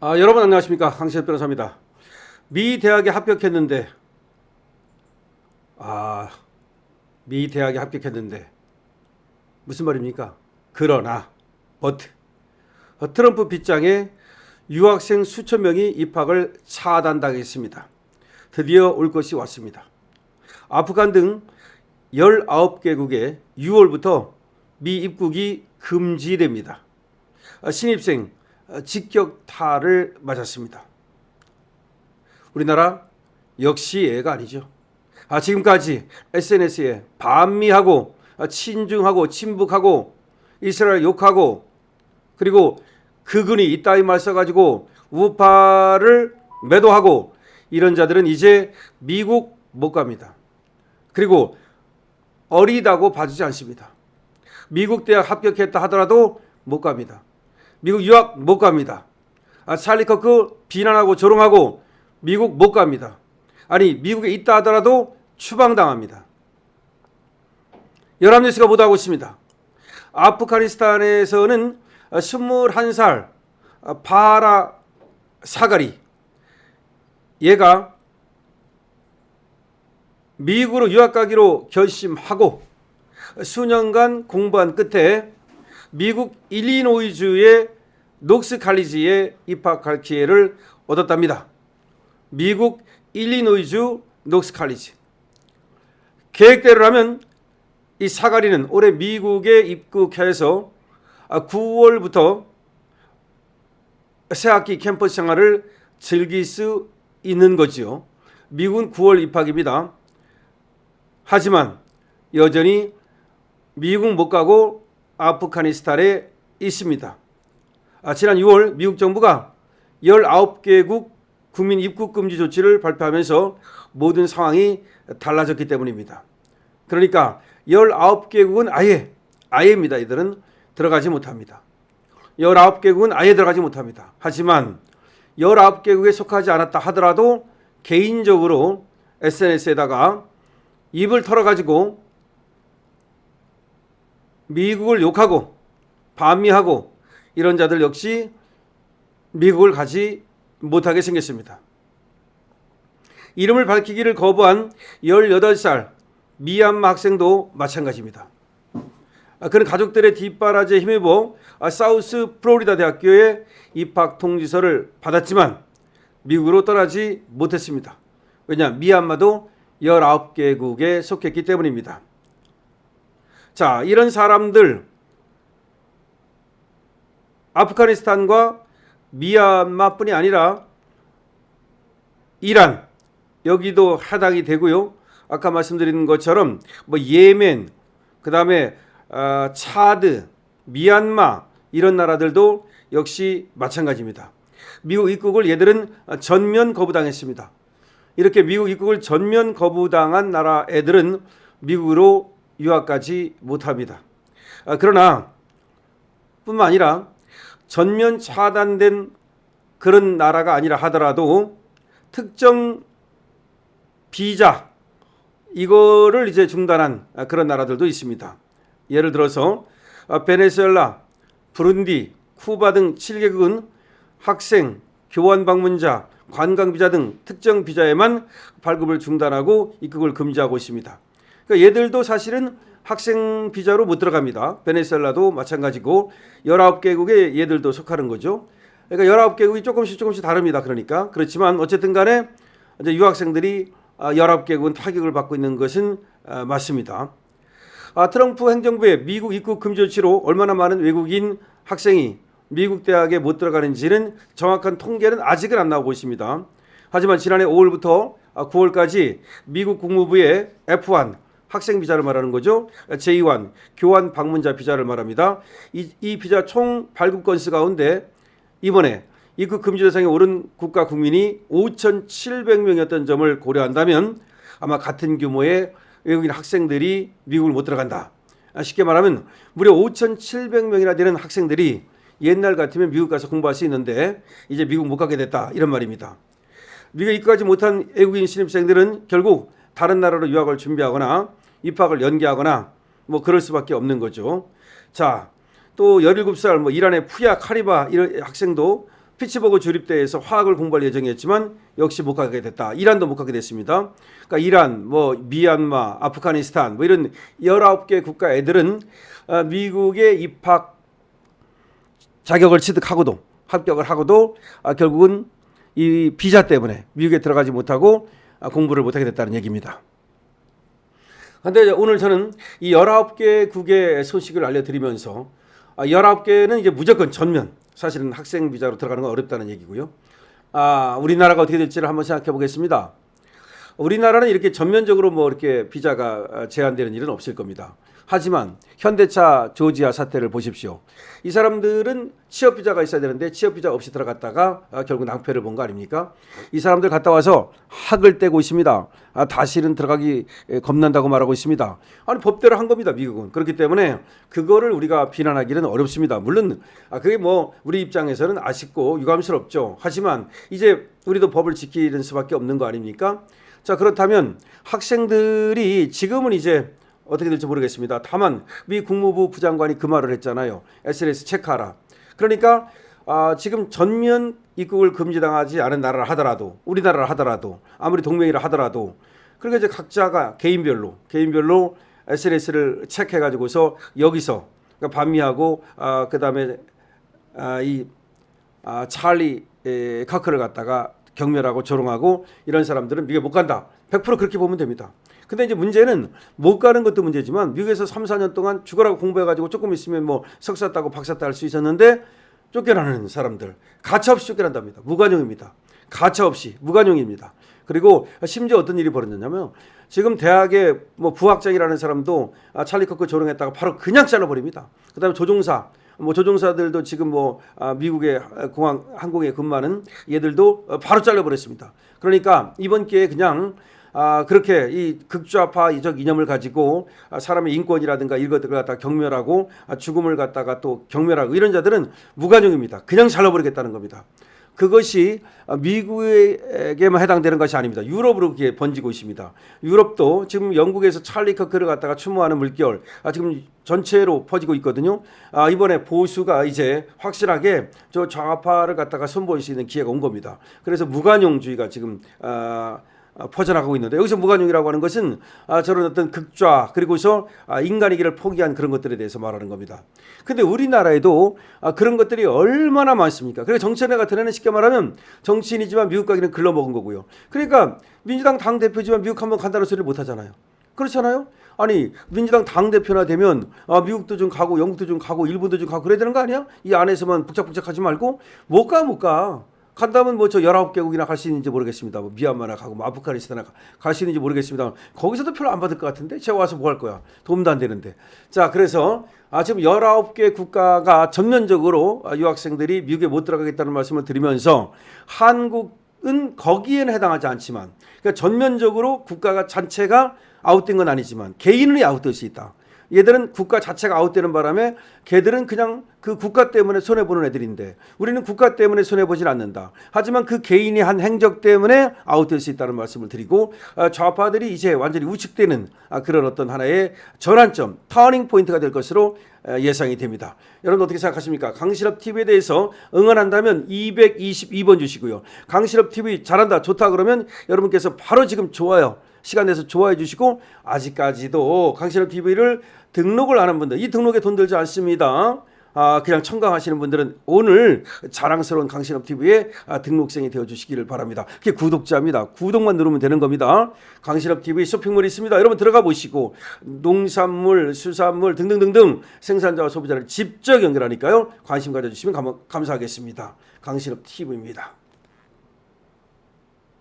여러분 안녕하십니까, 강시혁 변호사입니다. 미 대학에 합격했는데 아, 미 대학에 합격했는데 무슨 말입니까? 그러나 but 트럼프 빗장에 유학생 수천 명이 입학을 차단당했습니다. 드디어 올 것이 왔습니다. 아프간 등 19개국에 6월부터 미 입국이 금지됩니다. 신입생 직격탄을 맞았습니다. 우리나라 역시 예가 아니죠. 지금까지 SNS에 반미하고 친중하고 친북하고 이스라엘 욕하고 그리고 그근이 이따위 말 써가지고 우파를 매도하고 이런 자들은 이제 미국 못 갑니다. 그리고 어리다고 봐주지 않습니다. 미국 대학 합격했다 하더라도 못 갑니다. 미국 유학 못 갑니다. 찰리 커크 비난하고 조롱하고 미국 못 갑니다. 아니 미국에 있다 하더라도 추방당합니다. 연합뉴스가 보도하고 있습니다. 아프가니스탄에서는 21살 바라 사가리 얘가 미국으로 유학 가기로 결심하고 수년간 공부한 끝에 미국 일리노이주의 녹스 칼리지에 입학할 기회를 얻었답니다. 미국 일리노이주 녹스 칼리지. 계획대로라면 이 사가리는 올해 미국에 입국해서 9월부터 새학기 캠퍼스 생활을 즐길 수 있는 거지요. 미국은 9월 입학입니다. 하지만 여전히 미국 못 가고 아프가니스탄에 있습니다. 지난 6월 미국 정부가 19개국 국민 입국 금지 조치를 발표하면서 모든 상황이 달라졌기 때문입니다. 그러니까 19개국은 아예입니다. 이들은 들어가지 못합니다. 19개국은 아예 들어가지 못합니다. 하지만 19개국에 속하지 않았다 하더라도 개인적으로 SNS에다가 입을 털어가지고 미국을 욕하고 반미하고 이런 자들 역시 미국을 가지 못하게 생겼습니다. 이름을 밝히기를 거부한 18살 미얀마 학생도 마찬가지입니다. 그는 가족들의 뒷바라지에 힘입어 사우스 플로리다 대학교에 입학 통지서를 받았지만 미국으로 떠나지 못했습니다. 왜냐? 미얀마도 19개국에 속했기 때문입니다. 자, 이런 사람들 아프가니스탄과 미얀마뿐이 아니라 이란 여기도 해당이 되고요. 아까 말씀드린 것처럼 예멘, 그다음에 차드, 미얀마 이런 나라들도 역시 마찬가지입니다. 미국 입국을 얘들은 전면 거부당했습니다. 이렇게 미국 입국을 전면 거부당한 나라 애들은 미국으로 유학까지 못합니다. 그러나 뿐만 아니라 전면 차단된 그런 나라가 아니라 하더라도 특정 비자 이거를 이제 중단한 그런 나라들도 있습니다. 예를 들어서 베네수엘라, 부룬디, 쿠바 등 7개국은 학생, 교환 방문자, 관광 비자 등 특정 비자에만 발급을 중단하고 입국을 금지하고 있습니다. 그러니까 얘들도 사실은 학생 비자로 못 들어갑니다. 베네수엘라도 마찬가지고 19개국에 얘들도 속하는 거죠. 그러니까 19개국이 조금씩 다릅니다. 그러니까 그렇지만 어쨌든 간에 이제 유학생들이 19개국은 타격을 받고 있는 것은 맞습니다. 트럼프 행정부의 미국 입국 금지 조치로 얼마나 많은 외국인 학생이 미국 대학에 못 들어가는지는 정확한 통계는 아직은 안 나오고 있습니다. 하지만 지난해 5월부터 9월까지 미국 국무부의 F1 학생 비자를 말하는 거죠. J1 교환 방문자 비자를 말합니다. 이 비자 총 발급 건수 가운데 이번에 입국 금지 대상에 오른 국가 국민이 5,700명이었던 점을 고려한다면 아마 같은 규모의 외국인 학생들이 미국을 못 들어간다. 쉽게 말하면 무려 5,700명이나 되는 학생들이 옛날 같으면 미국 가서 공부할 수 있는데 이제 미국 못 가게 됐다. 이런 말입니다. 미국에 입국하지 못한 외국인 신입생들은 결국 다른 나라로 유학을 준비하거나 입학을 연기하거나 그럴 수밖에 없는 거죠. 자, 또 17살 이란의 푸야 카리바 이런 학생도 피츠버그 주립대에서 화학을 공부할 예정이었지만 역시 못 가게 됐다. 이란도 못 가게 됐습니다. 그러니까 이란, 뭐 미얀마, 아프가니스탄 뭐 이런 19개 국가 애들은 미국의 입학 자격을 취득하고도 합격을 하고도 결국은 이 비자 때문에 미국에 들어가지 못하고 공부를 못하게 됐다는 얘기입니다. 그런데 오늘 저는 이 19개국의 소식을 알려드리면서 19개는 이제 무조건 전면, 사실은 학생 비자로 들어가는 건 어렵다는 얘기고요. 우리나라가 어떻게 될지를 한번 생각해 보겠습니다. 우리나라는 이렇게 전면적으로 뭐 이렇게 비자가 제한되는 일은 없을 겁니다. 하지만 현대차 조지아 사태를 보십시오. 이 사람들은 취업 비자가 있어야 되는데 취업 비자 없이 들어갔다가 결국 낭패를 본 거 아닙니까? 이 사람들 갔다 와서 학을 떼고 있습니다. 다시는 들어가기 겁난다고 말하고 있습니다. 아니 법대로 한 겁니다, 미국은. 그렇기 때문에 그거를 우리가 비난하기는 어렵습니다. 물론 그게 뭐 우리 입장에서는 아쉽고 유감스럽죠. 하지만 이제 우리도 법을 지키는 수밖에 없는 거 아닙니까? 자, 그렇다면 학생들이 지금은 이제 어떻게 될지 모르겠습니다. 다만 미 국무부 부장관이 그 말을 했잖아요. SNS 체크하라. 그러니까 지금 전면 입국을 금지당하지 않은 나라를 하더라도, 우리나라를 하더라도, 아무리 동맹이라 하더라도, 그러니까 이제 각자가 개인별로 SNS를 체크해가지고서 여기서 그러니까 반미하고 그다음에 이 찰리 카크를 갖다가 경멸하고 조롱하고 이런 사람들은 미국에 못 간다. 100% 그렇게 보면 됩니다. 근데 이제 문제는 못 가는 것도 문제지만 미국에서 3, 4년 동안 죽으라고 공부해가지고 조금 있으면 뭐 석사 따고 박사 딸 수 있었는데 쫓겨나는 사람들 가차없이 쫓겨난답니다. 무관용입니다. 가차없이 무관용입니다. 그리고 심지어 어떤 일이 벌어졌냐면 지금 대학에 뭐 부학장이라는 사람도 찰리 커크 조롱했다가 바로 그냥 잘라버립니다. 그다음에 조종사들도 지금 뭐 미국의 공항 항공에 근무하는 얘들도 바로 잘라버렸습니다. 그러니까 이번 기회에 그냥 그렇게 이 극좌파적 이념을 가지고 사람의 인권이라든가 이런 것들을 갖다가 경멸하고 죽음을 갖다가 또 경멸하고 이런 자들은 무관용입니다. 그냥 잘라버리겠다는 겁니다. 그것이 미국에게만 해당되는 것이 아닙니다. 유럽으로 그게 번지고 있습니다. 유럽도 지금 영국에서 찰리 커크를 갖다가 추모하는 물결 지금 전체로 퍼지고 있거든요. 이번에 보수가 이제 확실하게 저 좌파를 갖다가 선보일 수 있는 기회가 온 겁니다. 그래서 무관용주의가 지금 퍼져나가고 있는데 여기서 무관용이라고 하는 것은 저런 어떤 극좌 그리고서 인간이기를 포기한 그런 것들에 대해서 말하는 겁니다. 근데 우리나라에도 그런 것들이 얼마나 많습니까? 그러니까 정치인회 같은 애는 쉽게 말하면 정치인이지만 미국 가기는 글러먹은 거고요. 그러니까 민주당 당대표지만 미국 한번 간다는 소리를 못 하잖아요. 그렇잖아요? 아니 민주당 당대표나 되면 미국도 좀 가고 영국도 좀 가고 일본도 좀 가고 그래야 되는 거 아니야? 이 안에서만 북적북적하지 말고 못 가. 간다면 뭐 저 19개국이나 갈 수 있는지 모르겠습니다. 뭐 미얀마나 가고 뭐 아프가니스탄이나 갈 수 있는지 모르겠습니다. 거기서도 별로 안 받을 것 같은데 제가 와서 뭐 할 거야. 도움도 안 되는데. 자, 그래서 지금 19개 국가가 전면적으로 유학생들이 미국에 못 들어가겠다는 말씀을 드리면서 한국은 거기에는 해당하지 않지만 그러니까 전면적으로 국가가 전체가 아웃된 건 아니지만 개인이 아웃될 수 있다. 얘들은 국가 자체가 아웃되는 바람에 걔들은 그냥 그 국가 때문에 손해보는 애들인데 우리는 국가 때문에 손해보진 않는다. 하지만 그 개인이 한 행적 때문에 아웃될 수 있다는 말씀을 드리고 좌파들이 이제 완전히 우측되는 그런 어떤 하나의 전환점, 터닝 포인트가 될 것으로 예상이 됩니다. 여러분 어떻게 생각하십니까? 강신업 TV에 대해서 응원한다면 222번 주시고요. 강신업 TV 잘한다, 좋다 그러면 여러분께서 바로 지금 좋아요. 시간 내서 좋아해 주시고 아직까지도 강신업 TV를 등록을 안 한 분들 이 등록에 돈 들지 않습니다. 그냥 청강하시는 분들은 오늘 자랑스러운 강신업 TV에 등록생이 되어 주시기를 바랍니다. 그게 구독자입니다. 구독만 누르면 되는 겁니다. 강신업 TV 쇼핑몰이 있습니다. 여러분 들어가 보시고 농산물, 수산물 등등등등 생산자와 소비자를 직접 연결하니까요. 관심 가져주시면 감사하겠습니다. 강신업 TV입니다.